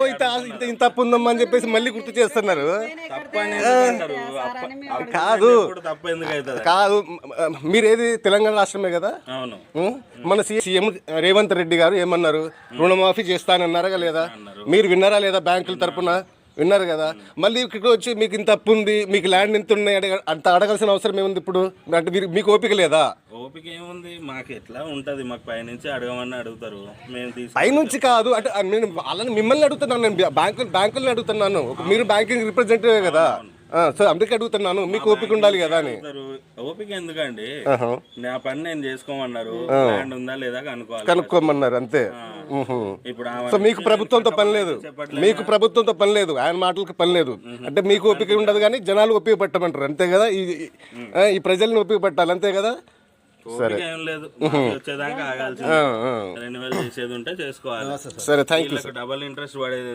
ఇంత తప్పు ఉందమ్మా అని చెప్పేసి మళ్ళీ గుర్తు చేస్తున్నారు. కాదు కాదు మీరేది తెలంగాణ రాష్ట్రమే కదా. మన సీఎం రేవంత్ రెడ్డి గారు ఏమన్నారు, రుణమాఫీ చేస్తానన్నారా లేదా? మీరు విన్నారా లేదా? బ్యాంకుల తరపున విన్నారు కదా. మళ్ళీ ఇక్కడ వచ్చి మీకు ఇంత అప్పు ఉంది, మీకు ల్యాండ్ ఎంత ఉన్నాయి అంత అడగాల్సిన అవసరం ఏముంది ఇప్పుడు? అంటే మీకు ఓపిక లేదా? ఓపిక ఏముంది, మాకు ఎట్లా ఉంటది, మాకు పైనుంచి అడగమని అడుగుతారు, మేము పైనుంచి కాదు. అంటే నేను వాళ్ళని మిమ్మల్ని అడుగుతున్నాను, నేను బ్యాంకుల్ని అడుగుతున్నాను. మీరు బ్యాంకింగ్ రిప్రజెంటేటివ్ కదా, సో అందుకే అడుగుతున్నాను, మీకు ఓపిక ఉండాలి కదా అని. ఓపిక ఎందుకండి, నా పని నేను చేసుకోమన్నారు, ల్యాండ్ ఉందా లేదా కనుక్కోమన్నారు అంతే. ఇప్పుడు సో మీకు ప్రభుత్వంతో పని లేదు, మీకు ప్రభుత్వంతో పని లేదు, ఆయన మాటలకు పని లేదు. అంటే మీకు ఓపిక ఉండదు కానీ జనాలు ఓపిక పట్టమంటారు అంతే కదా. ఈ ప్రజల్ని ఓపిక పట్టాలి అంతే కదా. సరే ఏం లేదు, వచ్చేదాకా ఆగాల్సింది. 2000 చేసేది ఉంటే చేసుకోవాలి. సరే, థ్యాంక్ యూ. డబల్ ఇంట్రెస్ట్ పడేది